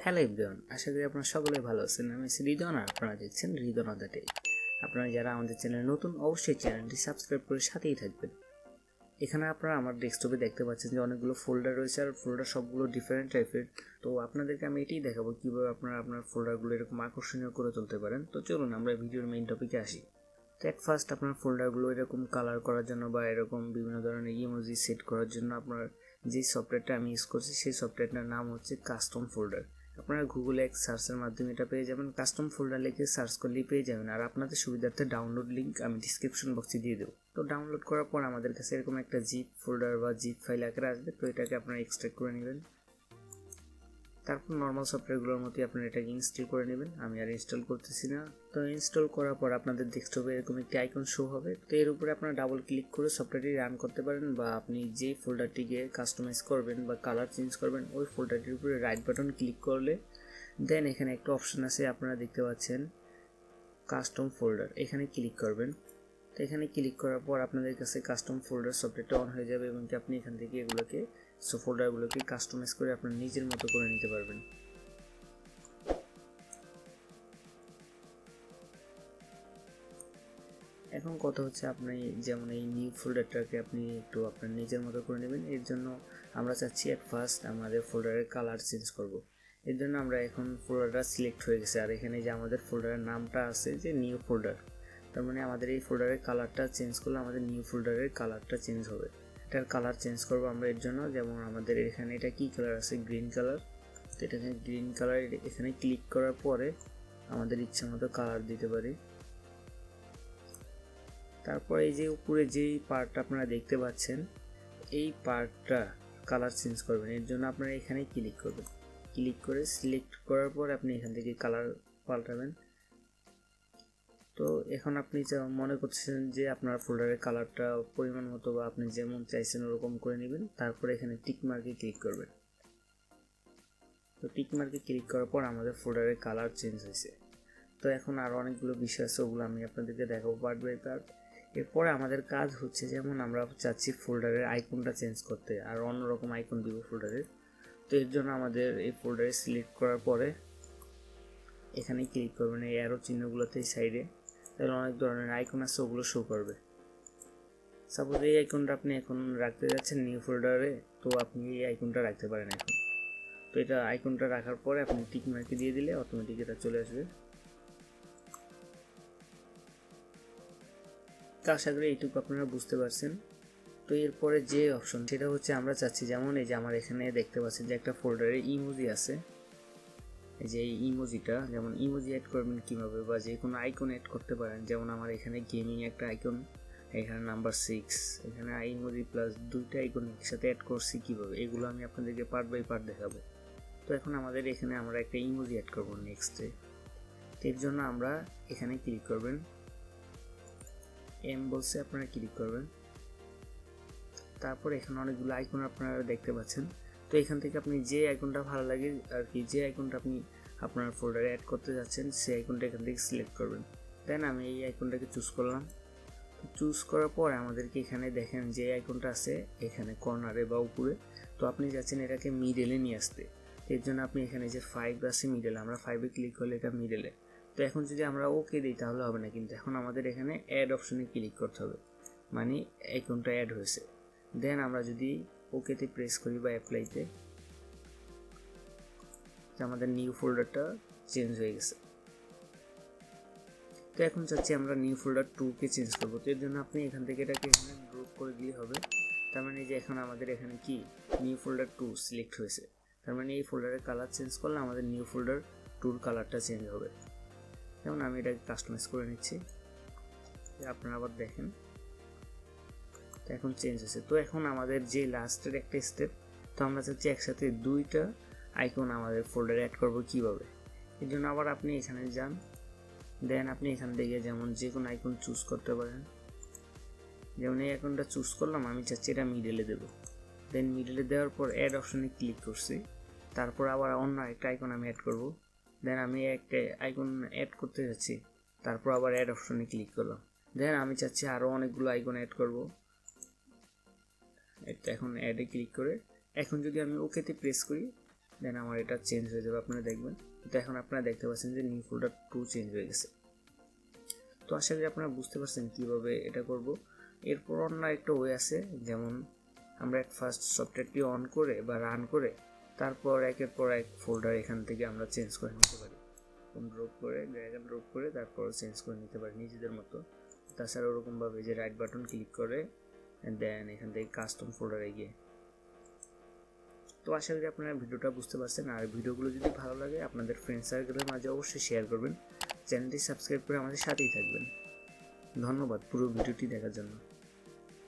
Hello everyone, আশা করি আপনারা সকলেই ভালো আছেন। আমি RidwaN, আর আপনারা দেখছেন RidwaN অন দ্য ডে। আপনারা যারা আমাদের চ্যানেলে নতুন, অবশ্যই চ্যানেলটি সাবস্ক্রাইব করে সাথেই থাকবেন। এখানে আপনারা আমার ডেস্কটপে দেখতে পাচ্ছেন যে অনেকগুলো ফোল্ডার রয়েছে, আর ফোল্ডার সবগুলো ডিফারেন্ট টাইপের। তো আপনাদেরকে আমি এটাই দেখাবো কীভাবে আপনারা আপনার ফোল্ডারগুলো এরকম আকর্ষণীয় করে তুলতে পারেন। তো চলুন আমরা ভিডিওর মেইন টপিকে আসি। তো এট ফার্স্ট আপনার ফোল্ডারগুলো এরকম কালার করার জন্য বা এরকম বিভিন্ন ধরনের ইমোজি সেট করার জন্য আপনার যে সফটওয়্যারটা আমি ইউজ করছি সেই সফটওয়্যারটার নাম হচ্ছে কাস্টম ফোল্ডার। আপনারা গুগলে এক সার্চের মাধ্যমে এটা পেয়ে যাবেন। কাস্টম ফোল্ডার লিখে সার্চ করলেই পেয়ে যাবেন, আর আপনাদের সুবিধার্থে ডাউনলোড লিঙ্ক আমি ডিসক্রিপশন বক্সে দিয়ে দেবো। তো ডাউনলোড করার পর আমাদের কাছে এরকম একটা জিপ ফোল্ডার বা জিপ ফাইল আকারে আসবে। তো এটাকে আপনারা এক্সট্রাক্ট করে নেবেন। তারপর নর্মাল সফটওয়্যারগুলোর মতোই আপনারা এটাকে ইনস্টল করে নেবেন। আমি আর ইনস্টল করতেছি না। তো ইনস্টল করার পর আপনাদের ডেস্কটপে এরকম একটি আইকন শো হবে। তো এর উপরে আপনারা ডাবল ক্লিক করে সফটওয়্যারটি রান করতে পারেন, বা আপনি যে ফোল্ডারটিকে কাস্টমাইজ করবেন বা কালার চেঞ্জ করবেন ওই ফোল্ডারটির উপরে রাইট বাটন ক্লিক করলে দেন এখানে একটা অপশন আছে, আপনারা দেখতে পাচ্ছেন কাস্টম ফোল্ডার। এখানে ক্লিক করবেন। তো এখানে ক্লিক করার পর আপনাদের কাছে কাস্টম ফোল্ডার সফটওয়্যারটা অন হয়ে যাবে, এবং আপনি এখান থেকে এগুলোকে ফোল্ডারগুলোকে কাস্টমাইজ করে আপনার নিজের মতো করে নিতে পারবেন। এখন কথা হচ্ছে আপনি যেমন এই নিউ ফোল্ডারটাকে আপনি একটু আপনার নিজের মতো করে নেবেন। এর জন্য আমরা চাচ্ছি এট ফার্স্ট আমাদের ফোল্ডারের কালার চেঞ্জ করব। এর জন্য আমরা এখন ফোল্ডারটা সিলেক্ট হয়ে গেছে, আর এখানে যে আমাদের ফোল্ডারের নামটা আছে যে নিউ ফোল্ডার, তার মানে আমাদের এই ফোল্ডারের কালারটা চেঞ্জ করলে আমাদের নিউ ফোল্ডারের কালারটা চেঞ্জ হবে। এটার কালার চেঞ্জ করবো আমরা। এর জন্য যেমন আমাদের এখানে এটা কি কালার আছে, গ্রিন কালার। তো এটাকে গ্রিন কালার এখানে ক্লিক করার পরে আমাদের ইচ্ছা মতো কালার দিতে পারি। তারপর এই যে উপরে যেই পার্টটা আপনারা দেখতে পাচ্ছেন এই পার্টটা কালার চেঞ্জ করবেন। এর জন্য আপনারা এখানে ক্লিক করবেন। ক্লিক করে সিলেক্ট করার পর আপনি এখান থেকে কালার পাল্টাবেন। তো এখন আপনি মনে করছেন যে আপনার ফোল্ডারের কালারটা পরিমাণ মতো বা আপনি যেমন চাইছেন ওরকম করে নেবেন। তারপরে এখানে টিক মার্কে ক্লিক করবেন। তো টিক মার্কে ক্লিক করার পর আমাদের ফোল্ডারের কালার চেঞ্জ হয়েছে। তো এখন আরও অনেকগুলো বিষয় আছে, ওগুলো আমি আপনাদেরকে দেখাবো পার্ট বাই পার্ট। এরপরে আমাদের কাজ হচ্ছে যেমন আমরা চাচ্ছি ফোল্ডারের আইকনটা চেঞ্জ করতে, আর অন্যরকম আইকন দিব ফোল্ডারের। তো এর জন্য আমাদের এই ফোল্ডারে সিলেক্ট করার পরে এখানে ক্লিক করবেন এই অ্যারো চিহ্নগুলোতে সাইডে। তাহলে অনেক ধরনের আইকন আছে, ওগুলো শো করবে। সাপোজ এই আইকনটা আপনি এখন রাখতে যাচ্ছেন নিউ ফোল্ডারে, তো আপনি এই আইকনটা রাখতে পারেন এখন। তো এটা আইকনটা রাখার পরে আপনি টিক মার্কে দিয়ে দিলে অটোমেটিক এটা চলে আসবে। তো আশা করি এইটুকু আপনারা বুঝতে পারছেন। তো এরপরে যে অপশন সেটা হচ্ছে আমরা চাচ্ছি যেমন এই যে আমার এখানে দেখতে পাচ্ছেন যে একটা ফোল্ডারে ইমোজি আছে। এই যে এই ইমোজিটা, যেমন ইমোজি অ্যাড করবেন কীভাবে, বা যে কোনো আইকন অ্যাড করতে পারেন। যেমন আমার এখানে গেমিং একটা আইকন, এখানে নাম্বার 6, এখানে ইমোজি প্লাস দুইটা আইকন একসাথে অ্যাড করছি কীভাবে, এগুলো আমি আপনাদেরকে পার্ট বাই পার্ট দেখাবো। তো এখন আমাদের এখানে আমরা একটা ইমোজি অ্যাড করবো নেক্সটে। এর জন্য আমরা এখানে ক্লিক করবেন, এম বলছে আপনারা ক্লিক করবেন। তারপর এখানে অনেকগুলো আইকন আপনারা দেখতে পাচ্ছেন। তো এখান থেকে আপনি যে আইকনটা ভালো লাগে আর কি, যে আইকনটা আপনি আপনার ফোল্ডারে অ্যাড করতে যাচ্ছেন সেই আইকনটা এখান থেকে সিলেক্ট করবেন। দেন আমি এই আইকনটাকে চুজ করলাম। তো চুজ করার পর আমাদেরকে এখানে দেখেন যে আইকনটা আছে এখানে কর্নারে বা উপরে। তো আপনি যাচ্ছেন এটাকে মিডলে নিয়ে আসতে। এর জন্য আপনি এখানে যে 5 আছে মিডলে, আমরা 5-এ ক্লিক করলে এটা মিডলে। তো এখন যদি আমরা ওকে দিই তাহলে হবে না, কিন্তু এখন আমাদের এখানে অ্যাড অপশনে ক্লিক করতে হবে, মানে আইকনটা অ্যাড হয়েছে। দেন আমরা যদি ওকেতে প্রেস করি বা অ্যাপ্লাইতে, আমাদের নিউ ফোল্ডারটা চেঞ্জ হয়ে গেছে। তো এখন চাচ্ছি আমরা নিউ ফোল্ডার 2কে চেঞ্জ করবো। তো এর জন্য আপনি এখান থেকে এটাকে এখানে ড্রপ করে দিলে হবে। তার মানে যে এখন আমাদের এখানে কি নিউ ফোল্ডার 2 সিলেক্ট হয়েছে। তার মানে এই ফোল্ডারের কালার চেঞ্জ করলে আমাদের নিউ ফোল্ডার 2-র কালারটা চেঞ্জ হবে। যেমন আমি এটাকে কাস্টমাইজ করে নিচ্ছি, আপনারা আবার দেখেন। তো এখন চেঞ্জ হয়েছে। তো এখন আমাদের যে লাস্টের একটা স্টেপ, তো আমরা চাচ্ছি একসাথে দুইটা আইকন আমাদের ফোল্ডারে অ্যাড করবো কীভাবে। এর জন্য আবার আপনি এখানে যান। দেন আপনি এখান থেকে যেমন যে কোনো আইকন চুজ করতে পারেন। যেমন এই আইকনটা চুজ করলাম, আমি চাচ্ছি এটা মিডলে দেবো। দেন মিডলে দেওয়ার পর অ্যাড অপশনে ক্লিক করছি। তারপর আবার অন্য একটা আইকন আমি অ্যাড করব। দেন আমি একটা আইকন অ্যাড করতে যাচ্ছি, তারপর আবার অ্যাড অপশনে ক্লিক করলাম। দেন আমি চাচ্ছি আরও অনেকগুলো আইকন অ্যাড করব। এখন অ্যাডে ক্লিক করে এখন যদি আমি ওকেতে প্রেস করি দেন আমার এটা চেঞ্জ হয়ে যাবে, আপনারা দেখবেন। তো এখন আপনারা দেখতে পাচ্ছেন যে নিউ ফোল্ডার 2 চেঞ্জ হয়ে গেছে। তো আশা করি আপনারা বুঝতে পারছেন কীভাবে এটা করব। এরপর অন্য একটা ওয়ে আছে, যেমন আমরা ফার্স্ট সফটওয়্যারটি অন করে বা রান করে তারপর একের পর এক ফোল্ডার এখান থেকে আমরা চেঞ্জ করে নিতে পারি, ড্রপ করে ড্র্যাগ অ্যান্ড ড্রপ করে তারপর চেঞ্জ করে নিতে পারি নিজেদের মতো। তাছাড়া ওরকমভাবে যে রাইট বাটন ক্লিক করে দেন এখান থেকে কাস্টম ফোল্ডারে গিয়ে। তো আশা করি আপনারা ভিডিওটা বুঝতে পারছেন। আর ভিডিওগুলো যদি ভালো লাগে আপনাদের ফ্রেন্ড সার্কেলের মাঝে অবশ্যই শেয়ার করবেন, চ্যানেলটি সাবস্ক্রাইব করে আমাদের সাথেই থাকবেন। ধন্যবাদ পুরো ভিডিওটি দেখার জন্য।